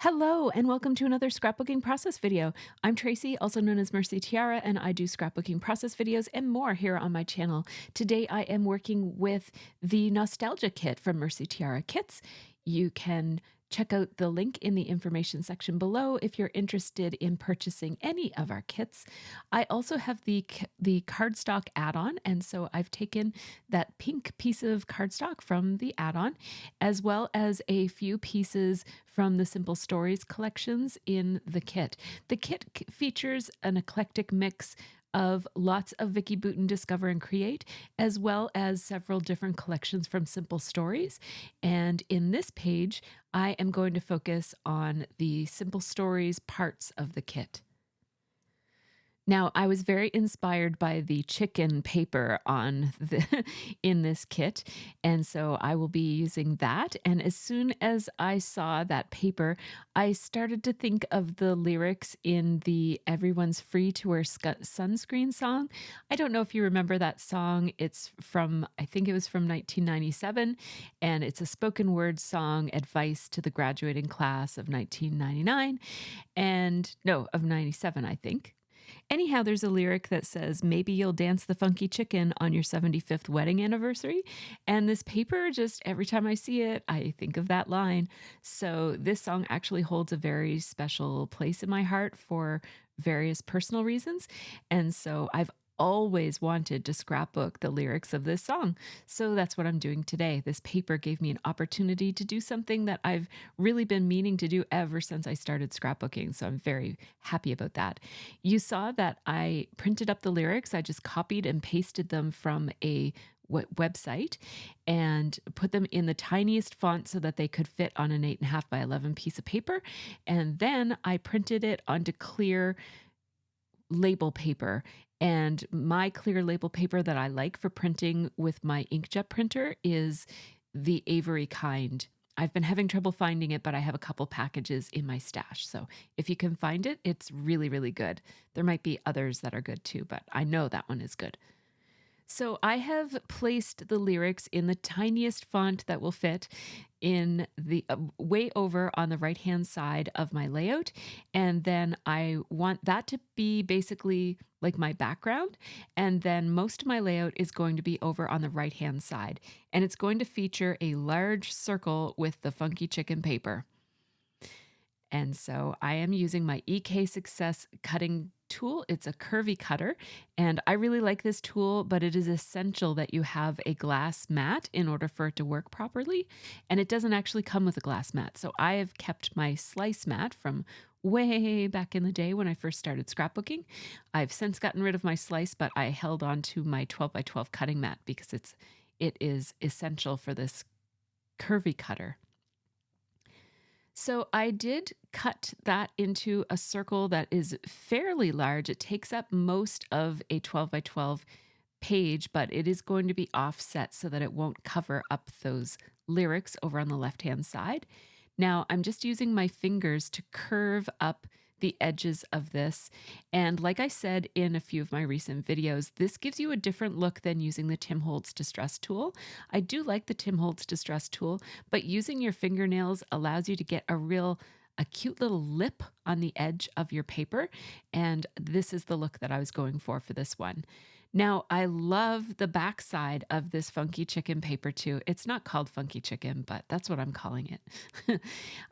Hello, and welcome to another scrapbooking process video. I'm Tracy, also known as MercyTiara, and I do scrapbooking process videos and more here on my channel. Today, I am working with the Nostalgia Kit from MercyTiara Kits. You can check out the link in the information section below if you're interested in purchasing any of our kits. I also have the cardstock add-on, and so I've taken that pink piece of cardstock from the add-on, as well as a few pieces from the Simple Stories collections in the kit. The kit features an eclectic mix of lots of Vicki Boutin Discover and Create, as well as several different collections from Simple Stories. And in this page, I am going to focus on the Simple Stories parts of the kit. Now, I was very inspired by the chicken paper on in this kit, and so I will be using that. And as soon as I saw that paper, I started to think of the lyrics in the Everyone's Free to Wear Sunscreen song. I don't know if you remember that song. It's from, I think it was from 1997, and it's a spoken word song, advice to the graduating class of 1999, and no, of 97, I think. Anyhow, there's a lyric that says, maybe you'll dance the funky chicken on your 75th wedding anniversary. And this paper, just every time I see it, I think of that line. So this song actually holds a very special place in my heart for various personal reasons. And so I've always wanted to scrapbook the lyrics of this song. So that's what I'm doing today. This paper gave me an opportunity to do something that I've really been meaning to do ever since I started scrapbooking. So I'm very happy about that. You saw that I printed up the lyrics. I just copied and pasted them from a website and put them in the tiniest font so that they could fit on an 8.5 by 11 piece of paper. And then I printed it onto clear label paper. And my clear label paper that I like for printing with my inkjet printer is the Avery kind. I've been having trouble finding it, but I have a couple packages in my stash. So if you can find it, it's really, really good. There might be others that are good too, but I know that one is good. So I have placed the lyrics in the tiniest font that will fit in the way over on the right-hand side of my layout. And then I want that to be basically like my background. And then most of my layout is going to be over on the right-hand side. And it's going to feature a large circle with the funky chicken paper. And so I am using my EK Success cutting tool. It's a curvy cutter, and I really like this tool, but it is essential that you have a glass mat in order for it to work properly, and it doesn't actually come with a glass mat. So I have kept my slice mat from way back in the day when I first started scrapbooking. I've since gotten rid of my slice, but I held on to my 12 by 12 cutting mat because it is essential for this curvy cutter. So I did cut that into a circle that is fairly large. It takes up most of a 12 by 12 page, but it is going to be offset so that it won't cover up those lyrics over on the left-hand side. Now I'm just using my fingers to curve up the edges of this. And like I said in a few of my recent videos, this gives you a different look than using the Tim Holtz Distress tool. I do like the Tim Holtz Distress tool, but using your fingernails allows you to get a cute little lip on the edge of your paper. And this is the look that I was going for this one. Now, I love the back side of this funky chicken paper too. It's not called funky chicken, but that's what I'm calling it.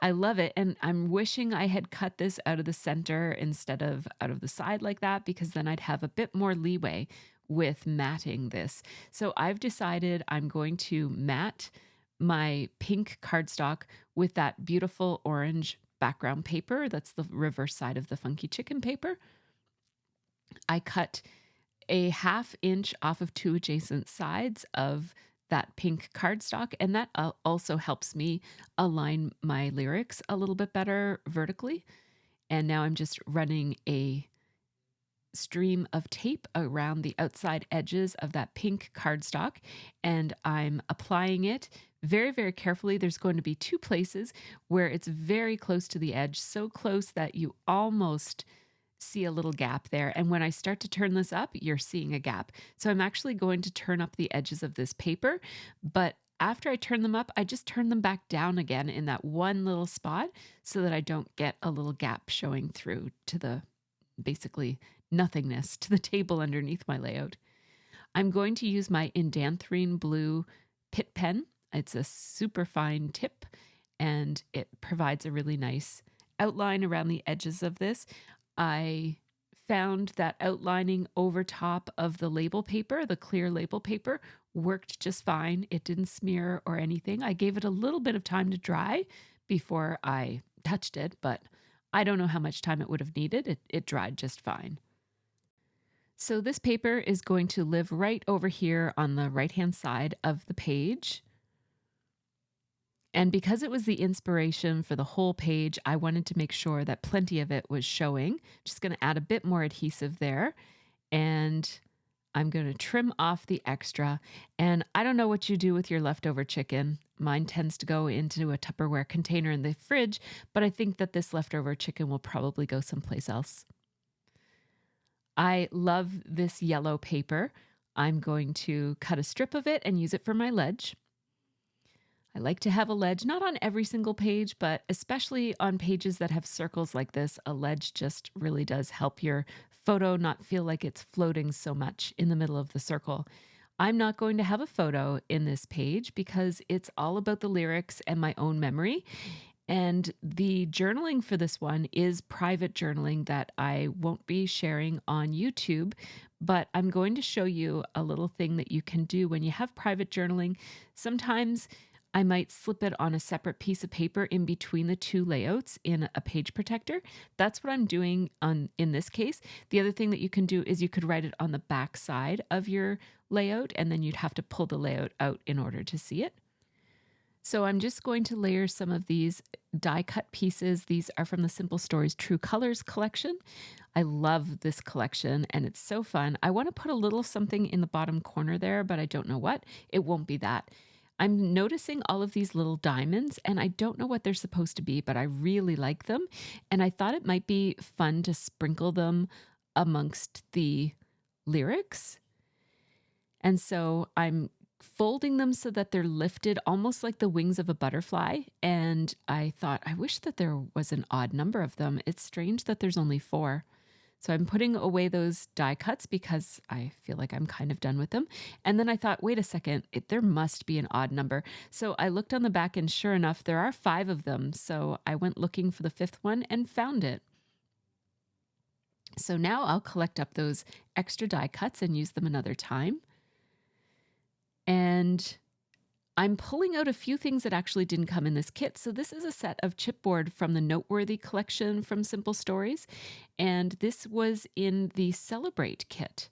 I love it. And I'm wishing I had cut this out of the center instead of out of the side like that, because then I'd have a bit more leeway with matting this. So I've decided I'm going to matte my pink cardstock with that beautiful orange background paper. That's the reverse side of the funky chicken paper. I cut a 1/2 inch off of 2 adjacent sides of that pink cardstock, and that also helps me align my lyrics a little bit better vertically. And now I'm just running a stream of tape around the outside edges of that pink cardstock, and I'm applying it very, very carefully. There's going to be 2 places where it's very close to the edge, so close that you almost see a little gap there. And when I start to turn this up, you're seeing a gap. So I'm actually going to turn up the edges of this paper, but after I turn them up, I just turn them back down again in that one little spot so that I don't get a little gap showing through to the basically nothingness to the table underneath my layout. I'm going to use my indanthrene blue Pitt pen. It's a super fine tip and it provides a really nice outline around the edges of this. I found that outlining over top of the label paper, the clear label paper, worked just fine. It didn't smear or anything. I gave it a little bit of time to dry before I touched it, but I don't know how much time it would have needed. It dried just fine. So this paper is going to live right over here on the right-hand side of the page. And because it was the inspiration for the whole page, I wanted to make sure that plenty of it was showing. Just going to add a bit more adhesive there. And I'm going to trim off the extra. And I don't know what you do with your leftover chicken. Mine tends to go into a Tupperware container in the fridge, but I think that this leftover chicken will probably go someplace else. I love this yellow paper. I'm going to cut a strip of it and use it for my ledge. I like to have a ledge, not on every single page, but especially on pages that have circles like this, a ledge just really does help your photo not feel like it's floating so much in the middle of the circle. I'm not going to have a photo in this page because it's all about the lyrics and my own memory. And the journaling for this one is private journaling that I won't be sharing on YouTube, but I'm going to show you a little thing that you can do when you have private journaling. Sometimes I might slip it on a separate piece of paper in between the two layouts in a page protector. That's what I'm doing in this case. The other thing that you can do is you could write it on the back side of your layout, and then you'd have to pull the layout out in order to see it. So I'm just going to layer some of these die cut pieces. These are from the Simple Stories True Colors collection. I love this collection and it's so fun. I want to put a little something in the bottom corner there, but I don't know what. It won't be that. I'm noticing all of these little diamonds and I don't know what they're supposed to be, but I really like them. And I thought it might be fun to sprinkle them amongst the lyrics. And so I'm folding them so that they're lifted almost like the wings of a butterfly. And I thought, I wish that there was an odd number of them. It's strange that there's only 4. So I'm putting away those die cuts because I feel like I'm kind of done with them. And then I thought, wait a second, there must be an odd number. So I looked on the back and sure enough, there are 5 of them. So I went looking for the 5th one and found it. So now I'll collect up those extra die cuts and use them another time. And I'm pulling out a few things that actually didn't come in this kit. So this is a set of chipboard from the Noteworthy collection from Simple Stories. And this was in the Celebrate kit.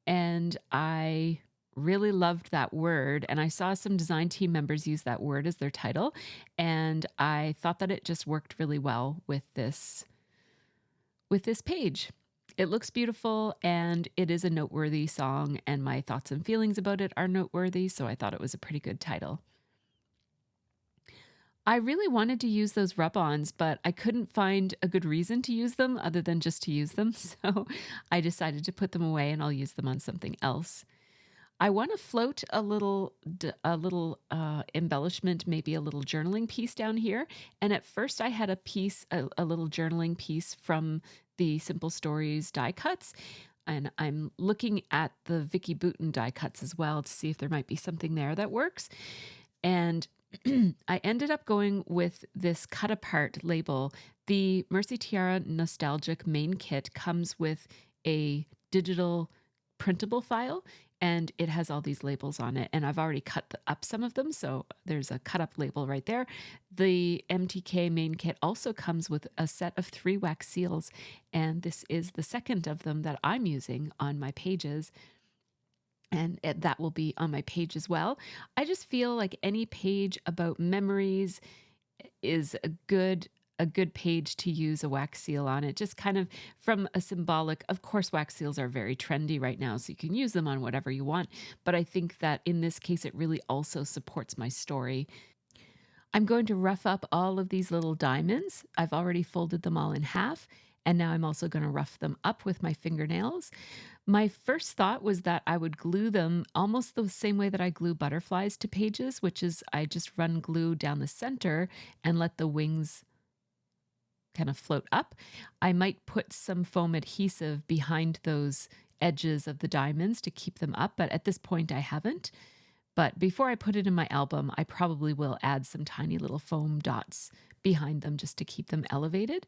And I really loved that word. And I saw some design team members use that word as their title. And I thought that it just worked really well with this page. It looks beautiful and it is a noteworthy song and my thoughts and feelings about it are noteworthy, so I thought it was a pretty good title. I really wanted to use those rub-ons, but I couldn't find a good reason to use them other than just to use them, so I decided to put them away and I'll use them on something else. I want to float a little embellishment, maybe a little journaling piece down here. And at first I had a little journaling piece from the Simple Stories die cuts. And I'm looking at the Vicky Bouton die cuts as well to see if there might be something there that works. And I ended up going with this cut apart label. The MercyTiara Nostalgic main kit comes with a digital printable file and it has all these labels on it. And I've already cut up some of them. So there's a cut up label right there. The MTK main kit also comes with a set of 3 wax seals. And this is the second of them that I'm using on my pages. And that will be on my page as well. I just feel like any page about memories is a good page to use a wax seal on it, just kind of from a symbolic. Of course, wax seals are very trendy right now, so you can use them on whatever you want. But I think that in this case, it really also supports my story. I'm going to rough up all of these little diamonds. I've already folded them all in half. And now I'm also going to rough them up with my fingernails. My first thought was that I would glue them almost the same way that I glue butterflies to pages, which is I just run glue down the center and let the wings kind of float up. I might put some foam adhesive behind those edges of the diamonds to keep them up, but at this point I haven't. But before I put it in my album, I probably will add some tiny little foam dots behind them just to keep them elevated.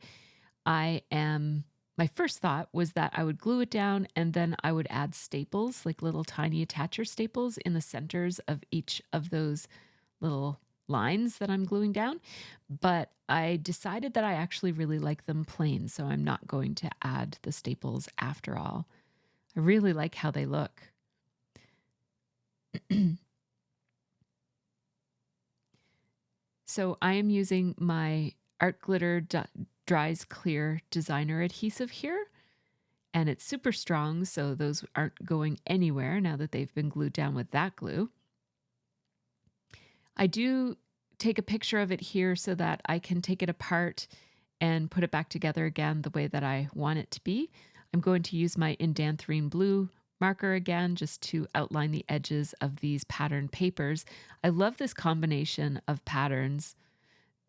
My first thought was that I would glue it down and then I would add staples, like little tiny attacher staples in the centers of each of those little lines that I'm gluing down. But I decided that I actually really like them plain, so I'm not going to add the staples after all. I really like how they look. So I am using my Art Glitter Dries Clear Designer adhesive here, and it's super strong, so those aren't going anywhere now that they've been glued down with that glue. I do take a picture of it here so that I can take it apart and put it back together again the way that I want it to be. I'm going to use my Indanthrene blue marker again just to outline the edges of these patterned papers. I love this combination of patterns,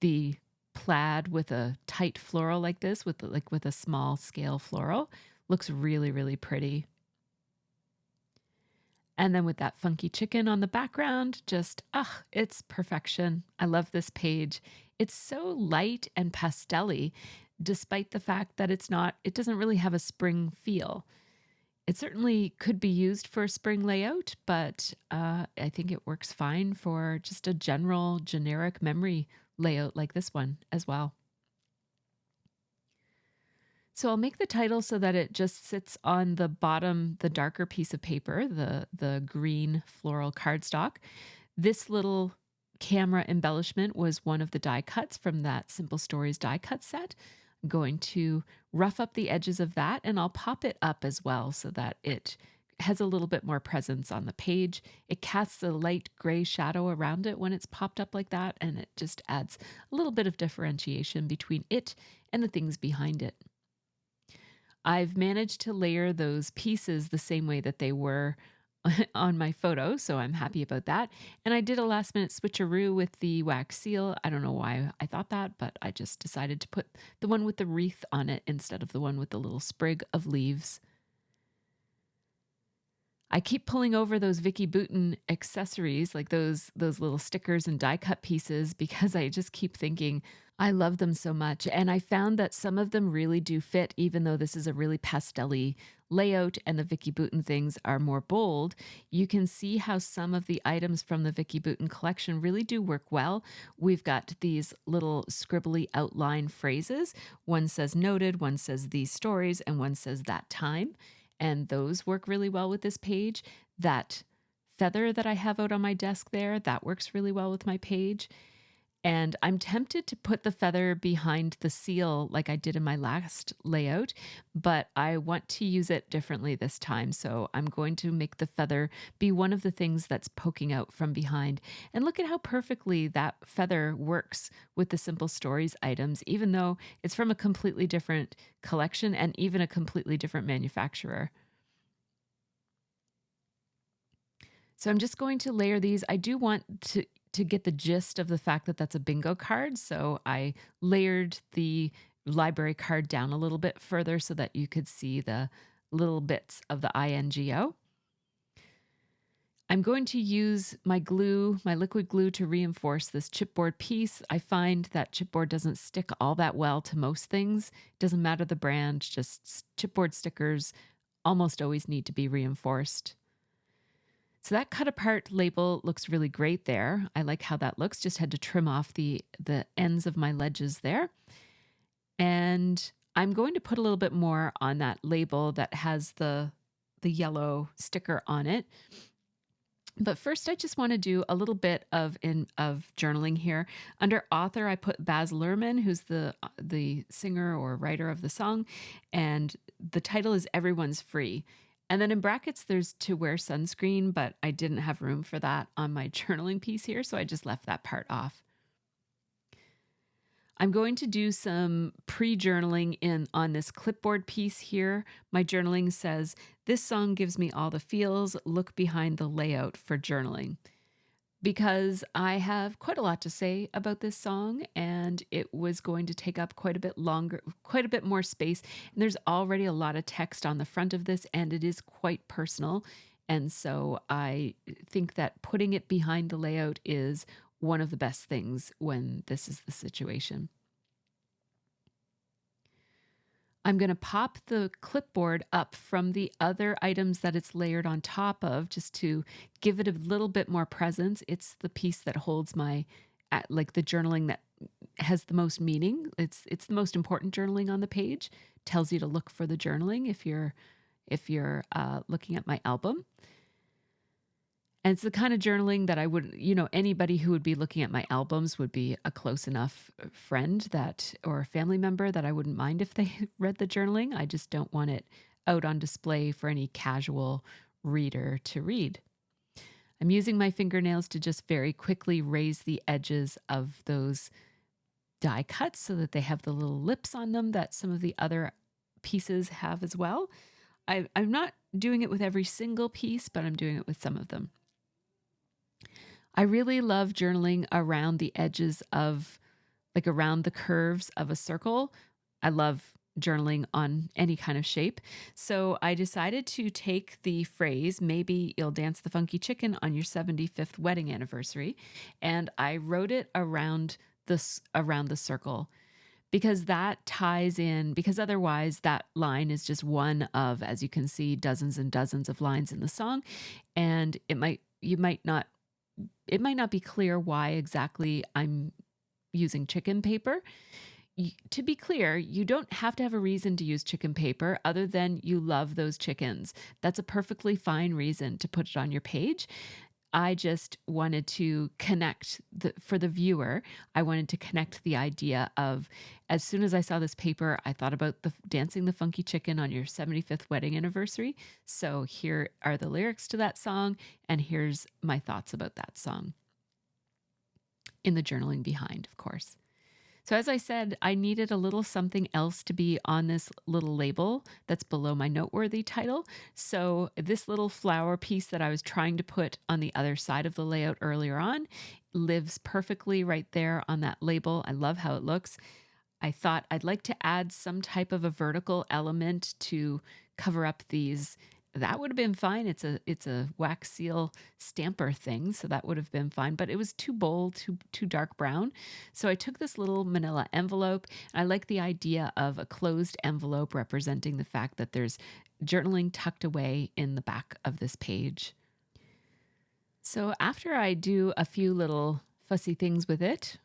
the plaid with a tight floral like this, with a small scale floral, looks really, really pretty. And then with that funky chicken on the background, just, it's perfection. I love this page. It's so light and pastel-y, despite the fact that it doesn't really have a spring feel. It certainly could be used for a spring layout, but I think it works fine for just a general generic memory layout like this one as well. So I'll make the title so that it just sits on the bottom, the darker piece of paper, the green floral cardstock. This little camera embellishment was one of the die cuts from that Simple Stories die cut set. I'm going to rough up the edges of that and I'll pop it up as well so that it has a little bit more presence on the page. It casts a light gray shadow around it when it's popped up like that, and it just adds a little bit of differentiation between it and the things behind it. I've managed to layer those pieces the same way that they were on my photo, so I'm happy about that. And I did a last minute switcheroo with the wax seal. I don't know why I thought that, but I just decided to put the one with the wreath on it instead of the one with the little sprig of leaves. I keep pulling over those Vicky Bouton accessories, like those little stickers and die cut pieces, because I just keep thinking I love them so much. And I found that some of them really do fit, even though this is a really pastel-y layout and the Vicky Bouton things are more bold. You can see how some of the items from the Vicky Bouton collection really do work well. We've got these little scribbly outline phrases. One says noted, one says these stories, and one says that time. And those work really well with this page. That feather that I have out on my desk there, that works really well with my page. And I'm tempted to put the feather behind the seal like I did in my last layout, but I want to use it differently this time. So I'm going to make the feather be one of the things that's poking out from behind. And look at how perfectly that feather works with the Simple Stories items, even though it's from a completely different collection and even a completely different manufacturer. So I'm just going to layer these. I do want to get the gist of the fact that that's a bingo card. So I layered the library card down a little bit further so that you could see the little bits of the INGO. I'm going to use my glue, my liquid glue, to reinforce this chipboard piece. I find that chipboard doesn't stick all that well to most things. It doesn't matter the brand, just chipboard stickers almost always need to be reinforced. So that cut apart label looks really great there. I like how that looks. Just had to trim off the ends of my ledges there. And I'm going to put a little bit more on that label that has the yellow sticker on it. But first, I just want to do a little bit of journaling here. Under author, I put Baz Luhrmann, who's the singer or writer of the song, and the title is Everyone's Free. And then in brackets, there's to wear sunscreen, but I didn't have room for that on my journaling piece here, so I just left that part off. I'm going to do some pre-journaling in on this clipboard piece here. My journaling says, "This song gives me all the feels. Look behind the layout for journaling." Because I have quite a lot to say about this song and it was going to take up quite a bit longer, quite a bit more space. And there's already a lot of text on the front of this and it is quite personal. And so I think that putting it behind the layout is one of the best things when this is the situation. I'm going to pop the clipboard up from the other items that it's layered on top of just to give it a little bit more presence. It's the piece that holds my like the journaling that has the most meaning. It's the most important journaling on the page. Tells you to look for the journaling if you're looking at my album. And it's the kind of journaling that I would, anybody who would be looking at my albums would be a close enough friend that, or a family member that I wouldn't mind if they read the journaling. I just don't want it out on display for any casual reader to read. I'm using my fingernails to just very quickly raise the edges of those die cuts so that they have the little lips on them that some of the other pieces have as well. I'm not doing it with every single piece, but I'm doing it with some of them. I really love journaling around the edges of, like around the curves of a circle. I love journaling on any kind of shape. So I decided to take the phrase, "Maybe you'll dance the funky chicken on your 75th wedding anniversary," and I wrote it around the circle because that ties in, because otherwise that line is just one of, as you can see, dozens and dozens of lines in the song. And it might not be clear why exactly I'm using chicken paper. To be clear, you don't have to have a reason to use chicken paper other than you love those chickens. That's a perfectly fine reason to put it on your page. I just wanted to connect for the viewer. I wanted to connect the idea of, as soon as I saw this paper, I thought about the dancing the funky chicken on your 75th wedding anniversary. So here are the lyrics to that song, and here's my thoughts about that song in the journaling behind, of course. So as I said, I needed a little something else to be on this little label that's below my noteworthy title. So this little flower piece that I was trying to put on the other side of the layout earlier on lives perfectly right there on that label. I love how it looks. I thought I'd like to add some type of a vertical element to cover up these. That would have been fine. It's a wax seal stamper thing, so that would have been fine, but it was too bold, too dark brown. So I took this little manila envelope. I like the idea of a closed envelope representing the fact that there's journaling tucked away in the back of this page. So after I do a few little fussy things with it,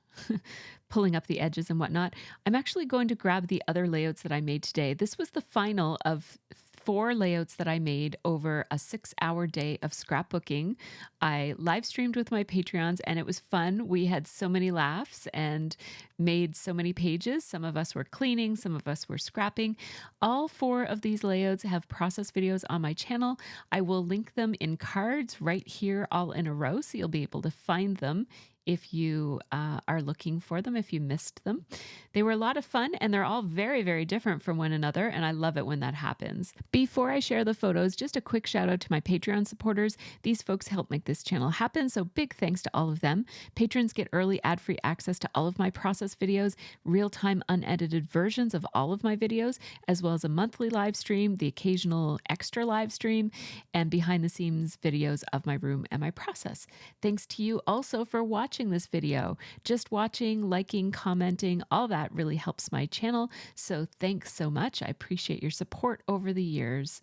pulling up the edges and whatnot, I'm actually going to grab the other layouts that I made today. This was the final of 4 layouts that I made over a 6-hour day of scrapbooking. I live streamed with my Patreons and it was fun. We had so many laughs and made so many pages. Some of us were cleaning, some of us were scrapping. All 4 of these layouts have process videos on my channel. I will link them in cards right here all in a row, so you'll be able to find them if you are looking for them, if you missed them. They were a lot of fun and they're all very, very different from one another, and I love it when that happens. Before I share the photos, just a quick shout out to my Patreon supporters. These folks help make this channel happen, so big thanks to all of them. Patrons get early ad-free access to all of my process videos, real-time unedited versions of all of my videos, as well as a monthly live stream, the occasional extra live stream, and behind-the-scenes videos of my room and my process. Thanks to you also for watching this video. Just watching, liking, commenting, all that really helps my channel. So thanks so much. I appreciate your support over the years.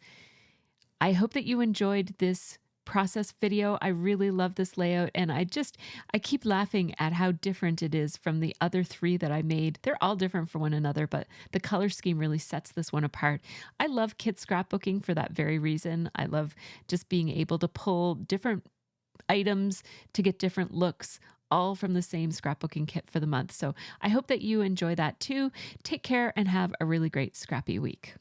I hope that you enjoyed this process video. I really love this layout and I keep laughing at how different it is from the other 3 that I made. They're all different from one another, but the color scheme really sets this one apart. I love kit scrapbooking for that very reason. I love just being able to pull different items to get different looks, all from the same scrapbooking kit for the month. So I hope that you enjoy that too. Take care and have a really great scrappy week.